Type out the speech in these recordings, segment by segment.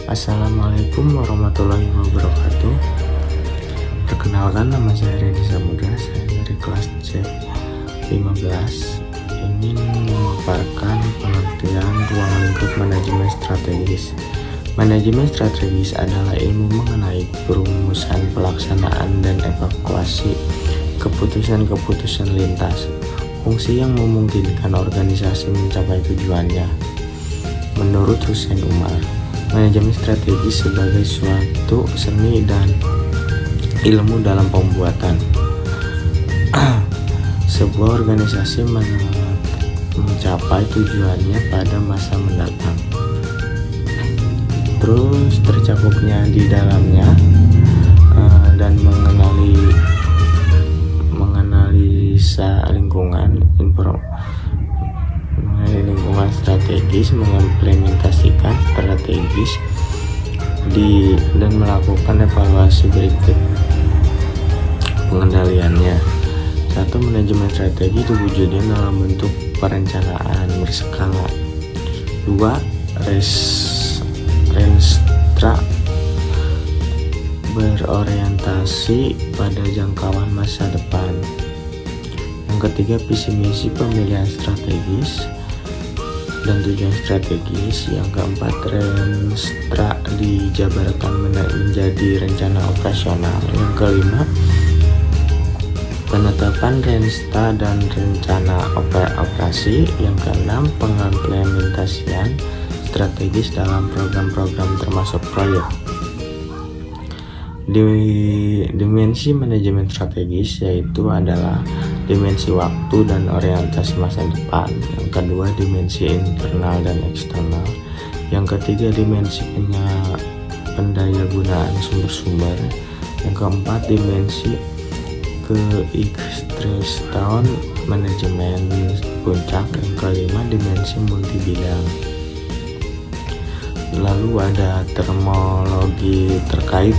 Assalamualaikum warahmatullahi wabarakatuh. Perkenalkan, nama saya Redi Samudra. Saya dari kelas C15 ingin memaparkan pengertian ruang lingkup manajemen strategis. Manajemen strategis adalah ilmu mengenai perumusan, pelaksanaan, dan evakuasi keputusan-keputusan lintas, fungsi yang memungkinkan organisasi mencapai tujuannya. Menurut Hussein Umar, manajemen strategis sebagai suatu seni dan ilmu dalam pembuatan sebuah organisasi mencapai tujuannya pada masa mendatang. Terus tercakupnya di dalamnya dan menganalisa lingkungan strategis, mengimplementasikan strategis dan melakukan evaluasi berikut pengendaliannya. 1. Manajemen strategi diwujudkan dalam bentuk perencanaan berskala. 2. Renstra berorientasi pada jangkauan masa depan. Yang ketiga, visi misi pemilihan strategis dan tujuan strategis. Yang keempat, Renstra dijabarkan menjadi rencana operasional. Yang kelima, penetapan Renstra dan rencana operasi. Yang keenam, pengimplementasian strategis dalam program-program termasuk proyek. Dimensi manajemen strategis yaitu adalah dimensi waktu dan orientasi masa depan. Yang kedua, dimensi internal dan eksternal. Yang ketiga, dimensi pendayagunaan sumber-sumber. Yang keempat, dimensi keikstresan manajemen puncak. Yang kelima, dimensi multi bidang. Lalu ada terminologi terkait.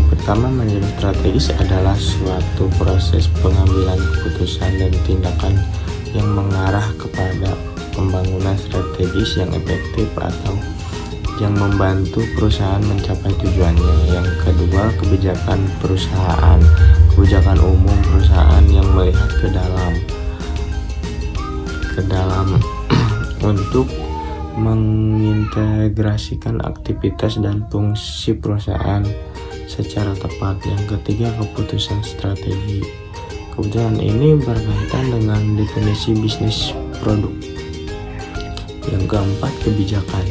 Pertama, manajemen strategis adalah suatu proses pengambilan keputusan dan tindakan yang mengarah kepada pembangunan strategis yang efektif atau yang membantu perusahaan mencapai tujuannya. Yang kedua, kebijakan perusahaan, kebijakan umum perusahaan yang melihat ke dalam untuk mengintegrasikan aktivitas dan fungsi perusahaan secara tepat. Yang ketiga, keputusan strategi. Keputusan ini berkaitan dengan definisi bisnis produk. Yang keempat, kebijakan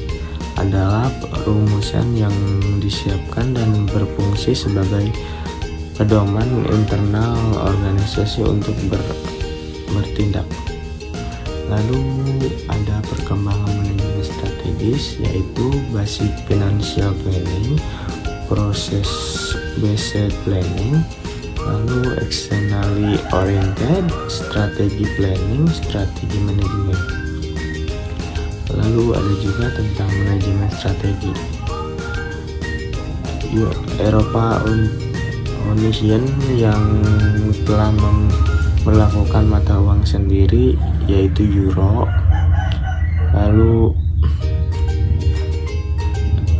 adalah rumusan yang disiapkan dan berfungsi sebagai pedoman internal organisasi untuk bertindak. Lalu ada perkembangan manajemen strategis, yaitu basic financial planning, proses based planning, lalu externally oriented strategi planning, strategi manajemen. Lalu ada juga tentang manajemen strategi. Eropa Union yang telah melakukan mata uang sendiri yaitu euro. Lalu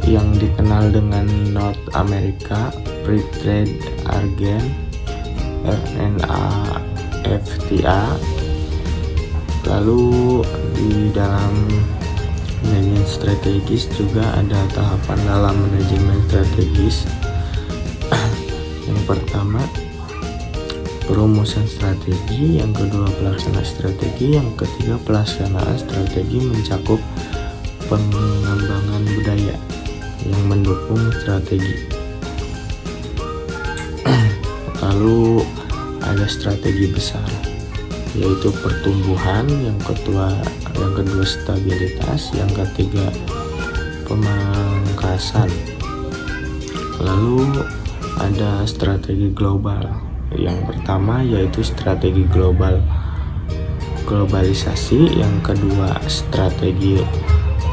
yang dikenal dengan North America Free Trade Agreement NAFTA. Lalu di dalam manajemen strategis juga ada tahapan dalam manajemen strategis. Yang pertama, perumusan strategi. Yang kedua, pelaksanaan strategi. Yang ketiga, pelaksanaan strategi mencakup pengembangan budaya yang mendukung strategi. Lalu ada strategi besar, yaitu pertumbuhan. Yang kedua stabilitas. Yang ketiga, pemangkasan. Lalu ada strategi global. Yang pertama yaitu strategi globalisasi. Yang kedua, strategi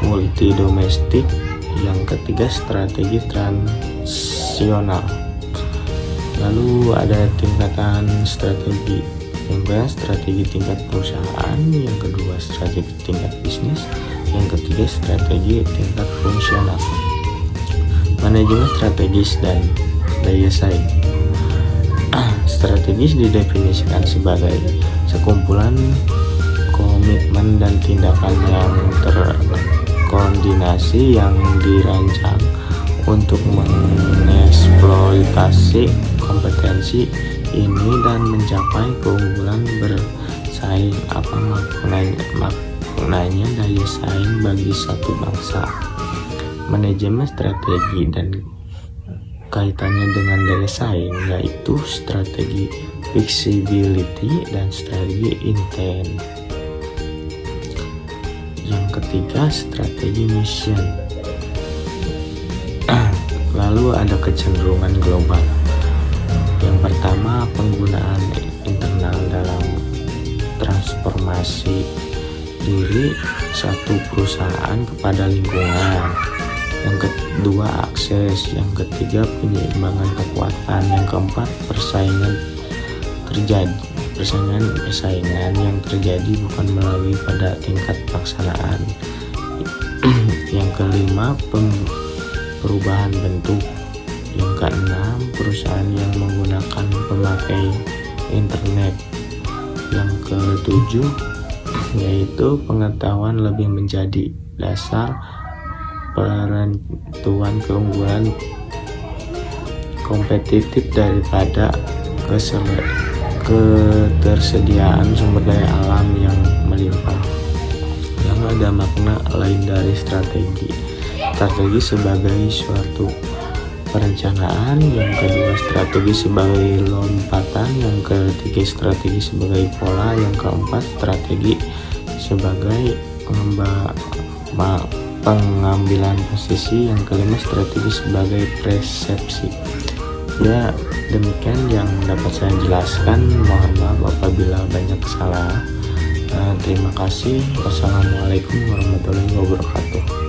multi domestik. Yang ketiga, strategi transisional. Lalu ada tingkatan strategi. Yang pertama, strategi tingkat perusahaan. Yang kedua, strategi tingkat bisnis. Yang ketiga, strategi tingkat fungsional. Manajemen strategis dan daya saing. Strategis didefinisikan sebagai sekumpulan komitmen dan tindakan yang terkoordinasi yang dirancang untuk mengeksploitasi kompetensi ini dan mencapai keunggulan bersaing. Apa maknanya daya saing bagi satu bangsa? Manajemen strategi dan kaitannya dengan daya saing yaitu strategi flexibility dan strategi intent. Yang ketiga, strategi mission. Lalu ada kecenderungan global. Yang pertama, penggunaan internal dalam transformasi diri satu perusahaan kepada lingkungan. Yang kedua, akses. Yang ketiga, penyeimbangan kekuatan. Yang keempat, persaingan yang terjadi bukan melalui pada tingkat pelaksanaan. Yang kelima, perubahan bentuk. Yang keenam, perusahaan yang menggunakan pemakai internet. Yang ketujuh, yaitu pengetahuan lebih menjadi dasar penentuan keunggulan kompetitif daripada ketersediaan sumber daya alam yang melimpah. Yang ada makna lain dari strategi sebagai suatu perencanaan. Yang kedua, strategi sebagai lompatan. Yang ketiga, strategi sebagai pola. Yang keempat, strategi sebagai pengambilan posisi. Yang kelima, strategi sebagai persepsi. Ya, demikian yang dapat saya jelaskan. Mohon maaf apabila banyak salah. Terima kasih. Wassalamualaikum warahmatullahi wabarakatuh.